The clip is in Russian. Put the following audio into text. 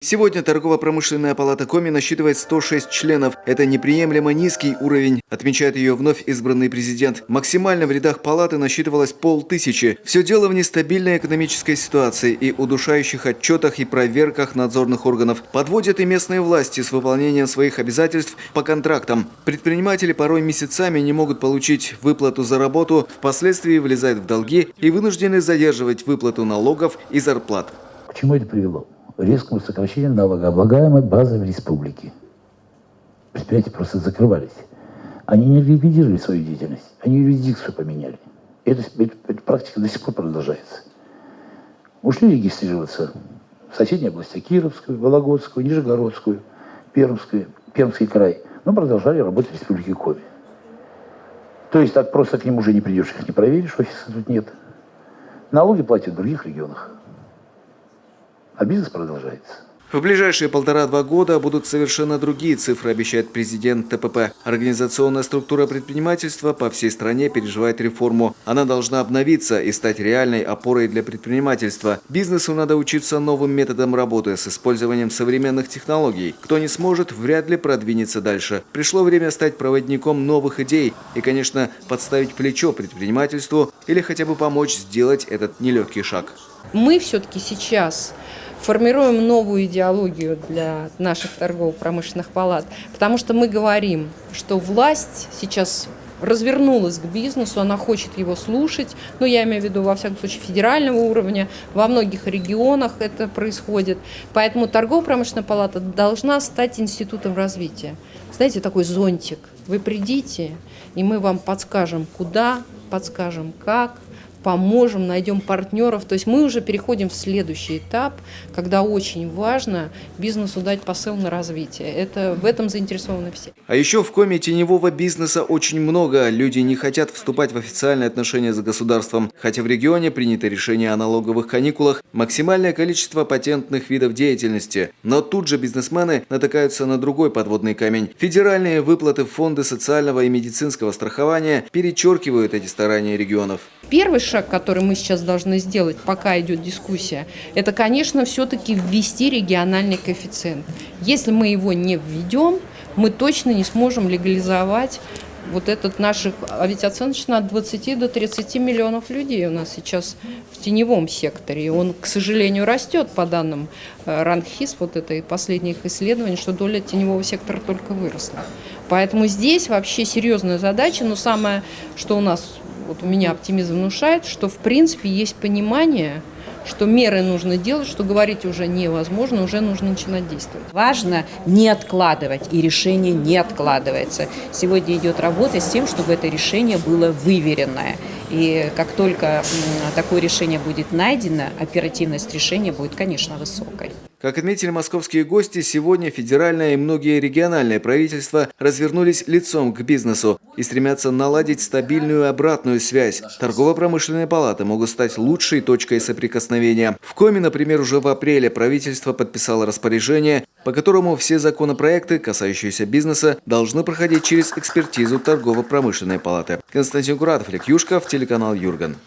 Сегодня торгово-промышленная палата Коми насчитывает 106 членов. Это неприемлемо низкий уровень, отмечает ее вновь избранный президент. Максимально в рядах палаты насчитывалось 500. Все дело в нестабильной экономической ситуации и удушающих отчетах и проверках надзорных органов. Подводят и местные власти с выполнением своих обязательств по контрактам. Предприниматели порой месяцами не могут получить выплату за работу, впоследствии влезают в долги и вынуждены задерживать выплату налогов и зарплат. К чему это привело? Резкому сокращению налогооблагаемой базы в республике. Предприятия просто закрывались. Они не ликвидировали свою деятельность, они юрисдикцию поменяли. Эта практика до сих пор продолжается. Ушли регистрироваться в соседние области: Кировскую, Вологодскую, Нижегородскую, Пермский край, но продолжали работать в республике Коми. То есть так просто к ним уже не придешь, их не проверишь, офиса тут нет. Налоги платят в других регионах. А бизнес продолжается. В ближайшие 1,5-2 года будут совершенно другие цифры, обещает президент ТПП. Организационная структура предпринимательства по всей стране переживает реформу. Она должна обновиться и стать реальной опорой для предпринимательства. Бизнесу надо учиться новым методам работы с использованием современных технологий. Кто не сможет, вряд ли продвинется дальше. Пришло время стать проводником новых идей и, конечно, подставить плечо предпринимательству или хотя бы помочь сделать этот нелегкий шаг. Мы все-таки сейчас формируем новую идеологию для наших торгово-промышленных палат, потому что мы говорим, что власть сейчас развернулась к бизнесу, она хочет его слушать, но я имею в виду, во всяком случае, федерального уровня, во многих регионах это происходит. Поэтому торгово-промышленная палата должна стать институтом развития. Знаете, такой зонтик. Вы придите, и мы вам подскажем, куда, подскажем, как, поможем, найдем партнеров. То есть мы уже переходим в следующий этап, когда очень важно бизнесу дать посыл на развитие. В этом заинтересованы все. А еще в Коми теневого бизнеса очень много. Люди не хотят вступать в официальные отношения с государством. Хотя в регионе принято решение о налоговых каникулах, максимальное количество патентных видов деятельности. Но тут же бизнесмены натыкаются на другой подводный камень. Федеральные выплаты в фонды социального и медицинского страхования перечеркивают эти старания регионов. Первый шаг, который мы сейчас должны сделать, пока идет дискуссия, это, конечно, все-таки ввести региональный коэффициент. Если мы его не введем, мы точно не сможем легализовать вот этот наш, а ведь оценочно от 20 до 30 миллионов людей у нас сейчас в теневом секторе. И он, к сожалению, растет по данным РАНХИС, вот это последних исследований, что доля теневого сектора только выросла. Поэтому здесь вообще серьезная задача, но самое, что у нас, вот у меня оптимизм внушает, что в принципе есть понимание, что меры нужно делать, что говорить уже невозможно, уже нужно начинать действовать. Важно не откладывать, и решение не откладывается. Сегодня идет работа с тем, чтобы это решение было выверенное. И как только такое решение будет найдено, оперативность решения будет, конечно, высокой. Как отметили московские гости, сегодня федеральное и многие региональные правительства развернулись лицом к бизнесу и стремятся наладить стабильную обратную связь. Торгово-промышленные палаты могут стать лучшей точкой соприкосновения. В Коми, например, уже в апреле правительство подписало распоряжение, по которому все законопроекты, касающиеся бизнеса, должны проходить через экспертизу торгово-промышленной палаты. Константин Куратов, Олег Юшков, телеканал Юрган.